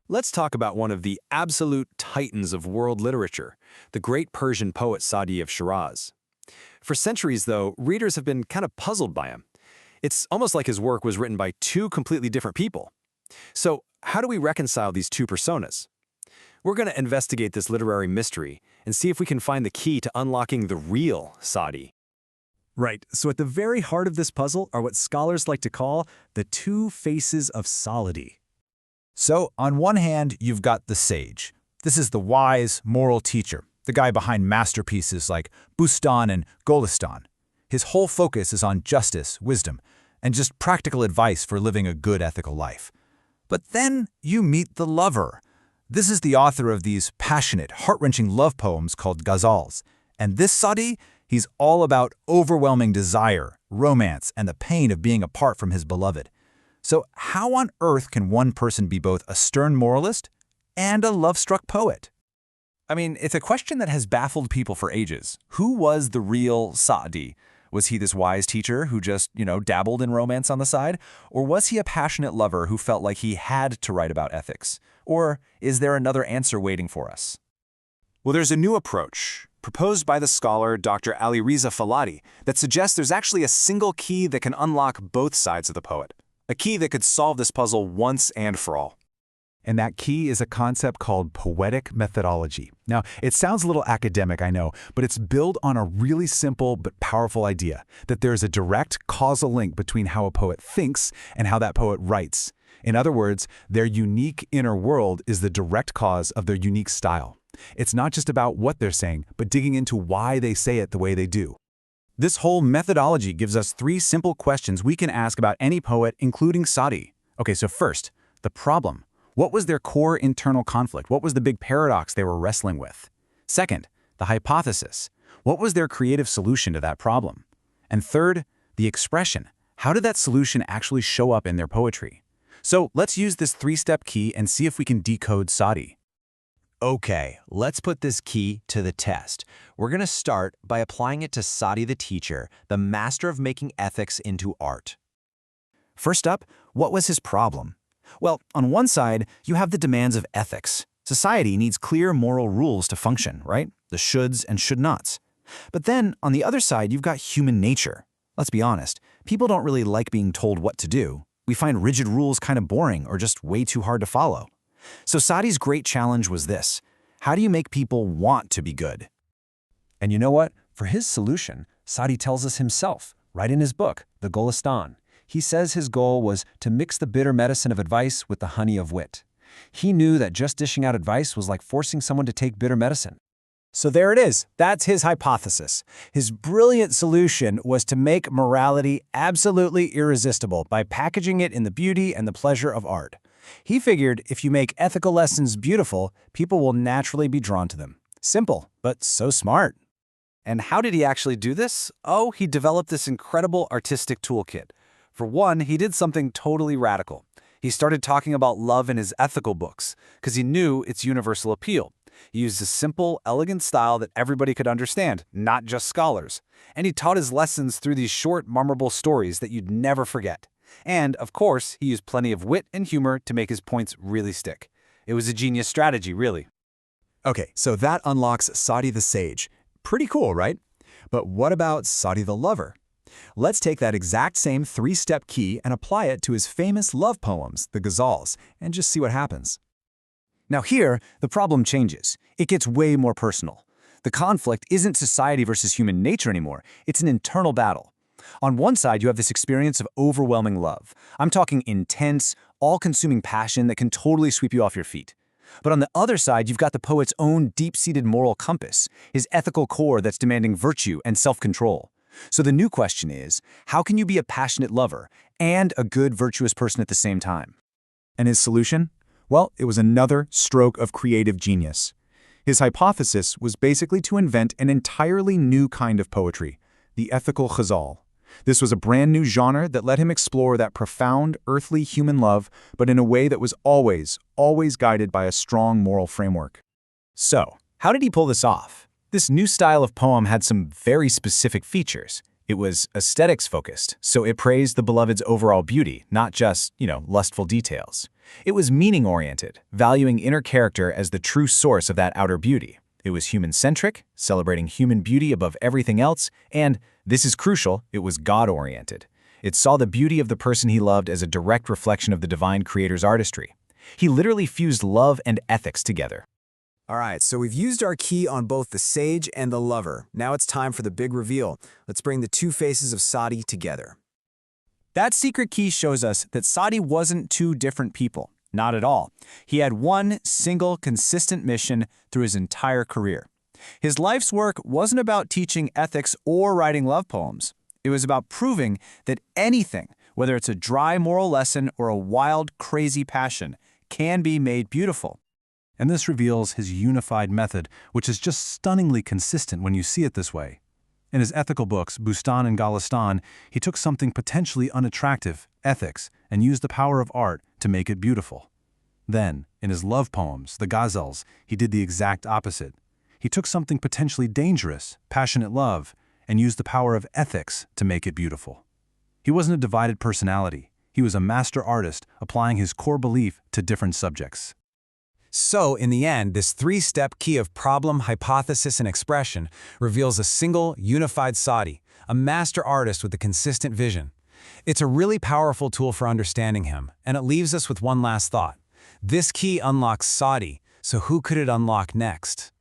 Let's talk about one of the absolute titans of world literature, the great Persian poet Sa'di of Shiraz. For centuries, though, readers have been kind of puzzled by him. It's almost like his work was written by two completely different people. So, how do we reconcile these two personas? We're going to investigate this literary mystery and see if we can find the key to unlocking the real Sa'di. Right, so at the very heart of this puzzle are what scholars like to call the two faces of Sa'di. So, on one hand, you've got the sage. This is the wise, moral teacher, the guy behind masterpieces like Bustan and Golistan. His whole focus is on justice, wisdom, and just practical advice for living a good ethical life. But then you meet the lover. This is the author of these passionate, heart-wrenching love poems called Ghazals. And this Sa'di, he's all about overwhelming desire, romance, and the pain of being apart from his beloved. So how on earth can one person be both a stern moralist and a love-struck poet? I mean, it's a question that has baffled people for ages. Who was the real Sa'di? Was he this wise teacher who just, dabbled in romance on the side? Or was he a passionate lover who felt like he had to write about ethics? Or is there another answer waiting for us? Well, there's a new approach, proposed by the scholar Dr. Ali Riza Falati, that suggests there's actually a single key that can unlock both sides of the poet. A key that could solve this puzzle once and for all. And that key is a concept called poetic methodology. Now, it sounds a little academic, I know, but it's built on a really simple but powerful idea, that there's a direct causal link between how a poet thinks and how that poet writes. In other words, their unique inner world is the direct cause of their unique style. It's not just about what they're saying, but digging into why they say it the way they do. This whole methodology gives us three simple questions we can ask about any poet, including Sa'di. Okay, so first, the problem. What was their core internal conflict? What was the big paradox they were wrestling with? Second, the hypothesis. What was their creative solution to that problem? And third, the expression. How did that solution actually show up in their poetry? So let's use this three-step key and see if we can decode Sa'di. Okay, let's put this key to the test. We're going to start by applying it to Sa'di the teacher, the master of making ethics into art. First up, what was his problem? Well, on one side, you have the demands of ethics. Society needs clear moral rules to function, right? The shoulds and should-nots. But then, on the other side, you've got human nature. Let's be honest, people don't really like being told what to do. We find rigid rules kind of boring or just way too hard to follow. So Sa'di's great challenge was this. How do you make people want to be good? And you know what? For his solution, Sa'di tells us himself, right in his book, The Golistan. He says his goal was to mix the bitter medicine of advice with the honey of wit. He knew that just dishing out advice was like forcing someone to take bitter medicine. So there it is. That's his hypothesis. His brilliant solution was to make morality absolutely irresistible by packaging it in the beauty and the pleasure of art. He figured if you make ethical lessons beautiful, people will naturally be drawn to them. Simple, but so smart. And how did he actually do this? Oh, he developed this incredible artistic toolkit. For one, he did something totally radical. He started talking about love in his ethical books, because he knew its universal appeal. He used a simple, elegant style that everybody could understand, not just scholars. And he taught his lessons through these short, memorable stories that you'd never forget. And, of course, he used plenty of wit and humor to make his points really stick. It was a genius strategy, really. Okay, so that unlocks Sa'di the sage. Pretty cool, right? But what about Sa'di the lover? Let's take that exact same three-step key and apply it to his famous love poems, the Ghazals, and just see what happens. Now here, the problem changes. It gets way more personal. The conflict isn't society versus human nature anymore. It's an internal battle. On one side, you have this experience of overwhelming love. I'm talking intense, all-consuming passion that can totally sweep you off your feet. But on the other side, you've got the poet's own deep-seated moral compass, his ethical core that's demanding virtue and self-control. So the new question is, how can you be a passionate lover and a good, virtuous person at the same time? And his solution? Well, it was another stroke of creative genius. His hypothesis was basically to invent an entirely new kind of poetry, the ethical Ghazal. This was a brand new genre that let him explore that profound, earthly human love, but in a way that was always guided by a strong moral framework. So, how did he pull this off? This new style of poem had some very specific features. It was aesthetics-focused, so it praised the beloved's overall beauty, not just, lustful details. It was meaning-oriented, valuing inner character as the true source of that outer beauty. It was human-centric, celebrating human beauty above everything else, and, this is crucial, it was God-oriented. It saw the beauty of the person he loved as a direct reflection of the divine creator's artistry. He literally fused love and ethics together. All right, so we've used our key on both the sage and the lover. Now it's time for the big reveal. Let's bring the two faces of Sadi together. That secret key shows us that Sadi wasn't two different people. Not at all. He had one single, consistent mission through his entire career. His life's work wasn't about teaching ethics or writing love poems. It was about proving that anything, whether it's a dry moral lesson or a wild, crazy passion, can be made beautiful. And this reveals his unified method, which is just stunningly consistent when you see it this way. In his ethical books, Bustan and Ghazal, he took something potentially unattractive, ethics, and used the power of art to make it beautiful. Then, in his love poems, the Ghazals, he did the exact opposite. He took something potentially dangerous, passionate love, and used the power of ethics to make it beautiful. He wasn't a divided personality. He was a master artist applying his core belief to different subjects. So, in the end, this three-step key of problem, hypothesis, and expression reveals a single, unified Sadi, a master artist with a consistent vision. It's a really powerful tool for understanding him, and it leaves us with one last thought. This key unlocks Sadi, so who could it unlock next?